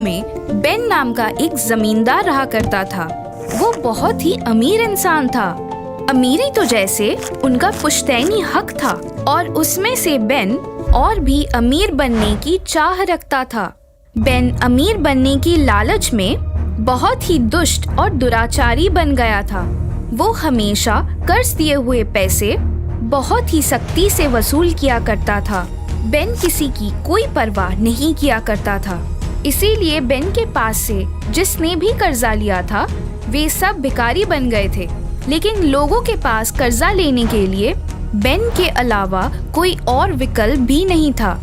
में बेन नाम का एक जमींदार रहा करता था। वो बहुत ही अमीर इंसान था। अमीरी तो जैसे उनका पुश्तैनी हक था और उसमें से बेन और भी अमीर बनने की चाह रखता था। बेन अमीर बनने की लालच में बहुत ही दुष्ट और दुराचारी बन गया था। वो हमेशा कर्ज दिए हुए पैसे बहुत ही सख्ती से वसूल किया करता था। बेन किसी की कोई परवाह नहीं किया करता था। इसीलिए बेन के पास से जिसने भी कर्जा लिया था वे सब भिखारी बन गए थे। लेकिन लोगों के पास कर्जा लेने के लिए बेन के अलावा कोई और विकल्प भी नहीं था।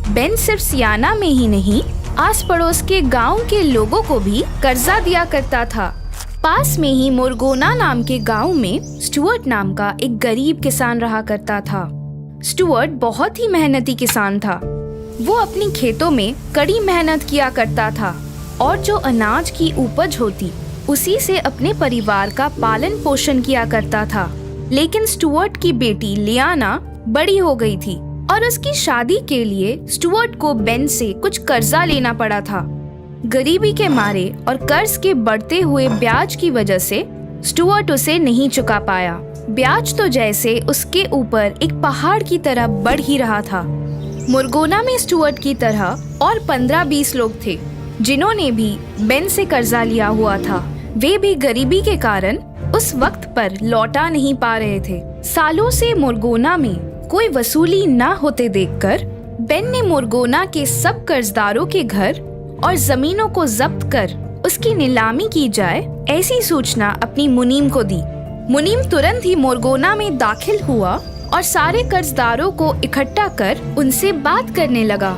बेन सिर्फ सियाना में ही नहीं, आस पड़ोस के गांव के लोगों को भी कर्जा दिया करता था। पास में ही मोरगोना नाम के गांव में स्टुअर्ट नाम का एक गरीब किसान रहा करता था। स्टुअर्ट बहुत ही मेहनती किसान था। वो अपनी खेतों में कड़ी मेहनत किया करता था और जो अनाज की उपज होती उसी से अपने परिवार का पालन पोषण किया करता था। लेकिन स्टुअर्ट की बेटी लियाना बड़ी हो गई थी और उसकी शादी के लिए स्टुअर्ट को बेन से कुछ कर्जा लेना पड़ा था। गरीबी के मारे और कर्ज के बढ़ते हुए ब्याज की वजह से स्टुअर्ट उसे नहीं चुका पाया। ब्याज तो जैसे उसके ऊपर एक पहाड़ की तरह बढ़ ही रहा था। मोरगोना में स्टुअर्ट की तरह और 15-20 लोग थे जिन्होंने भी बेन से कर्जा लिया हुआ था। वे भी गरीबी के कारण उस वक्त पर लौटा नहीं पा रहे थे। सालों से मोरगोना में कोई वसूली न होते देखकर बेन ने मोरगोना के सब कर्जदारों के घर और जमीनों को जब्त कर उसकी नीलामी की जाए ऐसी सूचना अपनी मुनीम को दी। मुनीम तुरंत ही मोरगोना में दाखिल हुआ और सारे कर्जदारों को इकट्ठा कर उनसे बात करने लगा।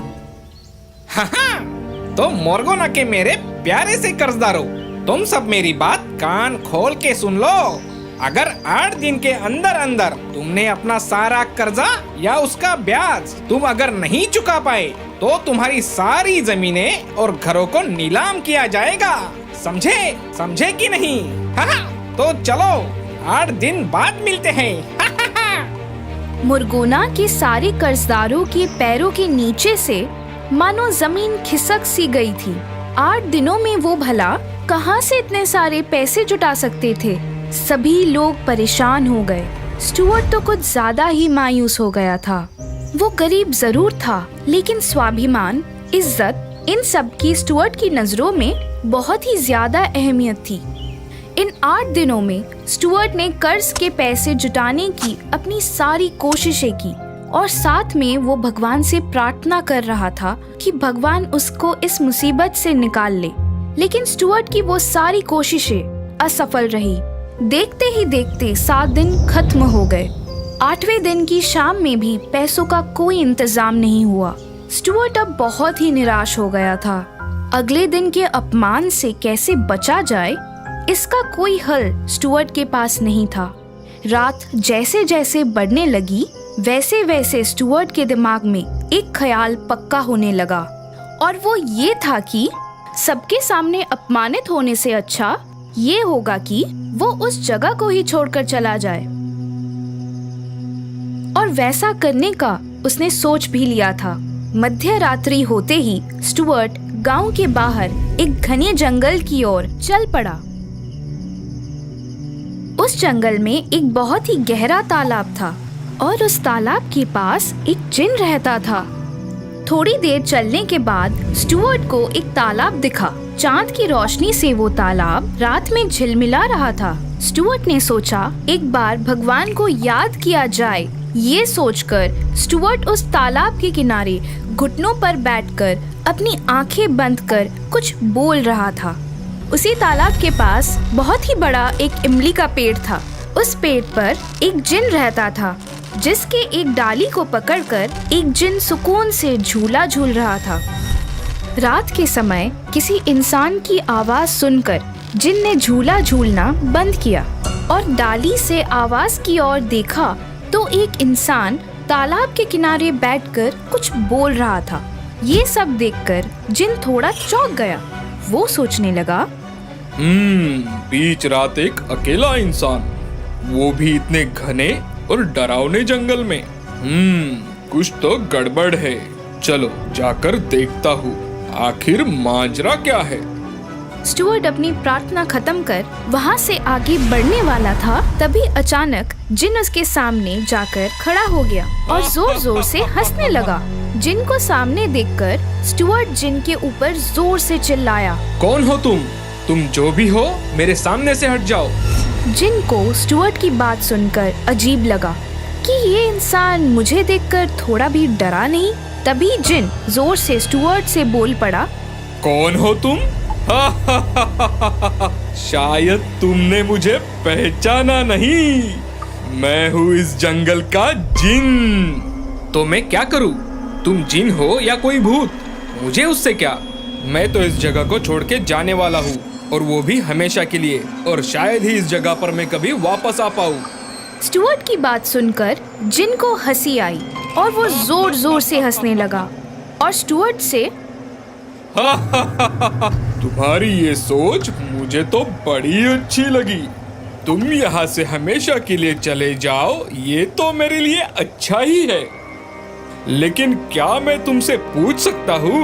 तो मोरगोना के मेरे प्यारे से कर्जदारों, तुम सब मेरी बात कान खोल के सुन लो। अगर 8 दिन के अंदर अंदर तुमने अपना सारा कर्जा या उसका ब्याज तुम अगर नहीं चुका पाए तो तुम्हारी सारी जमीनें और घरों को नीलाम किया जाएगा। समझे कि नहीं? तो चलो 8 दिन बाद मिलते हैं। मुरगोना के सारे कर्जदारों के पैरों के नीचे से मानो जमीन खिसक सी गई थी। 8 दिनों में वो भला कहाँ से इतने सारे पैसे जुटा सकते थे? सभी लोग परेशान हो गए। स्टुअर्ट तो कुछ ज्यादा ही मायूस हो गया था। वो गरीब जरूर था लेकिन स्वाभिमान, इज्जत इन सब की स्टुअर्ट की नजरों में बहुत ही ज्यादा अहमियत थी। इन 8 दिनों में स्टुअर्ट ने कर्ज के पैसे जुटाने की अपनी सारी कोशिशें की और साथ में वो भगवान से प्रार्थना कर रहा था कि भगवान उसको इस मुसीबत से निकाल ले। लेकिन स्टुअर्ट की वो सारी कोशिशें असफल रही। देखते ही देखते 7 दिन खत्म हो गए। 8वें दिन की शाम में भी पैसों का कोई इंतजाम नहीं हुआ। स्टुअर्ट अब बहुत ही निराश हो गया था। अगले दिन के अपमान से कैसे बचा जाए इसका कोई हल स्टुअर्ट के पास नहीं था। रात जैसे जैसे बढ़ने लगी वैसे वैसे स्टुअर्ट के दिमाग में एक ख्याल पक्का होने लगा और वो ये था कि सबके सामने अपमानित होने से अच्छा ये होगा कि वो उस जगह को ही छोड़कर चला जाए। और वैसा करने का उसने सोच भी लिया था। मध्य रात्रि होते ही स्टुअर्ट गांव के बाहर एक घने जंगल की ओर चल पड़ा। उस जंगल में एक बहुत ही गहरा तालाब था और उस तालाब के पास एक जिन रहता था। थोड़ी देर चलने के बाद स्टुअर्ट को एक तालाब दिखा। चांद की रोशनी से वो तालाब रात में झिलमिला रहा था। स्टुअर्ट ने सोचा एक बार भगवान को याद किया जाए। ये सोचकर स्टुअर्ट उस तालाब के किनारे घुटनों पर बैठकर अपनी आंखें बंद कर कुछ बोल रहा था। उसी तालाब के पास बहुत ही बड़ा एक इमली का पेड़ था। उस पेड़ पर एक जिन रहता था जिसके एक डाली को पकड़कर एक जिन सुकून से झूला झूल रहा था। रात के समय किसी इंसान की आवाज सुनकर जिन ने झूला झूलना बंद किया और डाली से आवाज की ओर देखा तो एक इंसान तालाब के किनारे बैठकर कुछ बोल रहा था। ये सब देखकर जिन थोड़ा चौंक गया। वो सोचने लगा, बीच रात एक अकेला इंसान, वो भी इतने घने और डरावने जंगल में। कुछ तो गड़बड़ है। चलो जाकर देखता हूँ। आखिर माजरा क्या है? स्टुअर्ट अपनी प्रार्थना खत्म कर वहाँ से आगे बढ़ने वाला था, तभी अचानक जिन उसके सामने जाकर खड़ा हो गया और जोर जोर से हंसने लगा। जिन को सामने देखकर स्टुअर्ट जिन के ऊपर जोर से चिल्लाया, कौन हो तुम? तुम जो भी हो, मेरे सामने से हट जाओ। जिन को स्टुअर्ट की बात सुनकर अजीब लगा कि ये इंसान मुझे देखकर थोड़ा भी डरा नहीं। तभी जिन जोर से स्टुअर्ट से बोल पड़ा, कौन हो तुम? शायद तुमने मुझे पहचाना नहीं। मैं हूँ इस जंगल का जिन। तो मैं क्या करूँ? तुम जिन हो या कोई भूत, मुझे उससे क्या? मैं तो इस जगह को छोड़ के जाने वाला हूँ, और वो भी हमेशा के लिए, और शायद ही इस जगह पर मैं कभी वापस आ पाऊँ। स्टुअर्ट की बात सुनकर जिन को हंसी आई और वो जोर जोर से हंसने लगा और स्टुअर्ट से, तुम्हारी ये सोच मुझे तो बड़ी अच्छी लगी। तुम यहाँ से हमेशा के लिए चले जाओ, ये तो मेरे लिए अच्छा ही है। लेकिन क्या मैं तुमसे पूछ सकता हूँ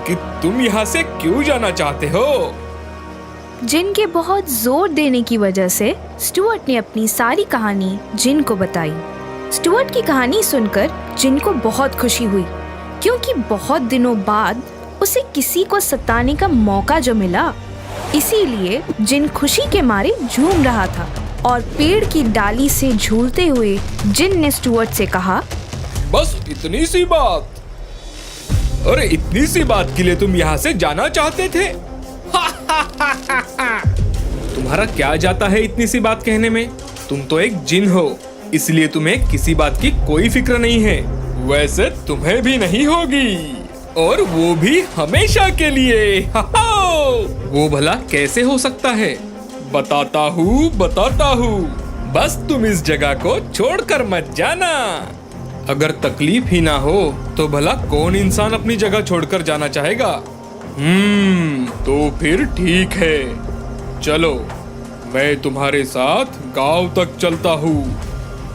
कि तुम यहाँ से क्यों जाना चाहते हो? जिन के बहुत जोर देने की वजह से स्टुअर्ट ने अपनी सारी कहानी जिन को बताई। स्टुअर्ट की कहानी सुनकर जिन को बहुत खुशी हुई, क्योंकि बहुत दिनों बाद उसे किसी को सताने का मौका जो मिला। इसीलिए जिन खुशी के मारे झूम रहा था और पेड़ की डाली से झूलते हुए जिन ने स्टुअर्ट से कहा, बस इतनी सी बात? अरे इतनी सी बात के लिए तुम यहाँ से जाना चाहते थे? तुम्हारा क्या जाता है इतनी सी बात कहने में? तुम तो एक जिन हो, इसलिए तुम्हें किसी बात की कोई फिक्र नहीं है। वैसे तुम्हें भी नहीं होगी, और वो भी हमेशा के लिए। वो भला कैसे हो सकता है? बताता हूँ। बस तुम इस जगह को छोड़कर मत जाना। अगर तकलीफ ही ना हो तो भला कौन इंसान अपनी जगह छोड़कर जाना चाहेगा? तो फिर ठीक है, चलो मैं तुम्हारे साथ गांव तक चलता हूँ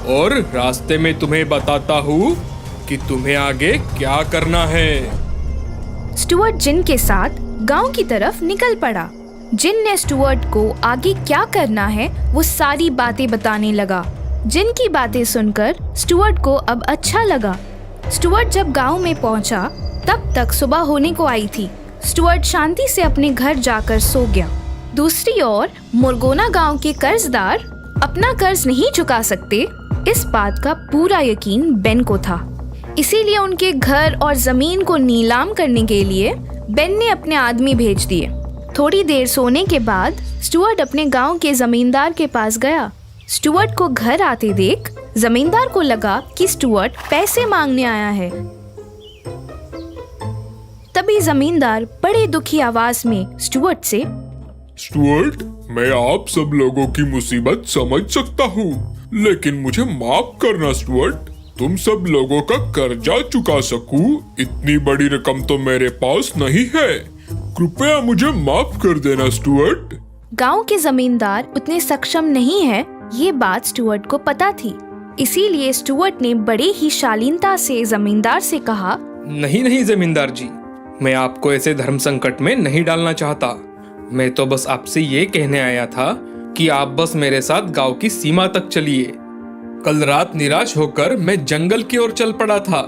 और रास्ते में तुम्हें बताता हूँ कि तुम्हें आगे क्या करना है। स्टुअर्ट जिन के साथ गांव की तरफ निकल पड़ा। जिन ने स्टुअर्ट को आगे क्या करना है वो सारी बातें बताने लगा। जिन की बातें सुनकर स्टुअर्ट को अब अच्छा लगा। स्टुअर्ट जब गांव में पहुंचा तब तक सुबह होने को आई थी। स्टुअर्ट शांति से अपने घर जाकर सो गया। दूसरी ओर मोरगोना गांव के कर्जदार अपना कर्ज नहीं चुका सकते, इस बात का पूरा यकीन बेन को था। इसीलिए उनके घर और जमीन को नीलाम करने के लिए बेन ने अपने आदमी भेज दिए। थोड़ी देर सोने के बाद स्टुअर्ट अपने गांव के जमींदार के पास गया। स्टुअर्ट को घर आते देख जमींदार को लगा कि स्टुअर्ट पैसे मांगने आया है। तभी जमींदार बड़े दुखी आवाज में स्टुअर्ट से, स्टुअर्ट, मैं आप सब लोगों की मुसीबत समझ सकता हूँ, लेकिन मुझे माफ करना स्टुअर्ट। तुम सब लोगों का कर्जा चुका सकूं, इतनी बड़ी रकम तो मेरे पास नहीं है। कृपया मुझे माफ कर देना स्टुअर्ट। गांव के जमींदार उतने सक्षम नहीं है, ये बात स्टुअर्ट को पता थी। इसीलिए स्टुअर्ट ने बड़े ही शालीनता से जमींदार से कहा, नहीं जमींदार जी, मैं आपको ऐसे धर्म संकट में नहीं डालना चाहता। मैं तो बस आपसे ये कहने आया था कि आप बस मेरे साथ गांव की सीमा तक चलिए। कल रात निराश होकर मैं जंगल की ओर चल पड़ा था,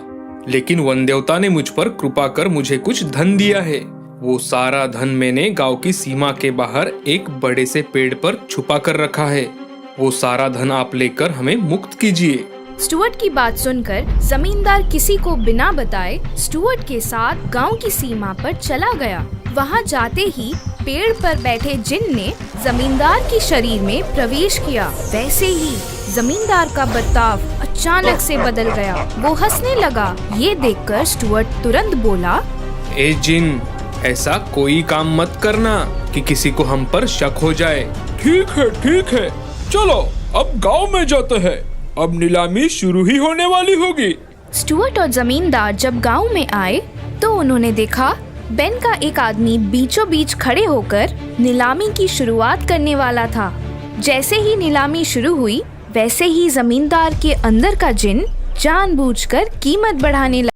लेकिन वन देवता ने मुझ पर कृपा कर मुझे कुछ धन दिया है। वो सारा धन मैंने गांव की सीमा के बाहर एक बड़े से पेड़ पर छुपा कर रखा है। वो सारा धन आप लेकर हमें मुक्त कीजिए। स्टुअर्ट की बात सुनकर जमींदार किसी को बिना बताए स्टुअर्ट के साथ गांव की सीमा पर चला गया। वहां जाते ही पेड़ पर बैठे जिन ने जमींदार के शरीर में प्रवेश किया। वैसे ही जमींदार का बर्ताव अचानक से बदल गया। वो हंसने लगा। ये देखकर स्टुअर्ट तुरंत बोला, ए जिन, ऐसा कोई काम मत करना कि किसी को हम पर शक हो जाए। ठीक है, चलो अब गांव में जाते हैं। अब नीलामी शुरू ही होने वाली होगी। स्टुअर्ट और जमींदार जब गांव में आए तो उन्होंने देखा बेन का एक आदमी बीचों बीच खड़े होकर नीलामी की शुरुआत करने वाला था। जैसे ही नीलामी शुरू हुई वैसे ही जमींदार के अंदर का जिन जानबूझकर कीमत बढ़ाने लगा।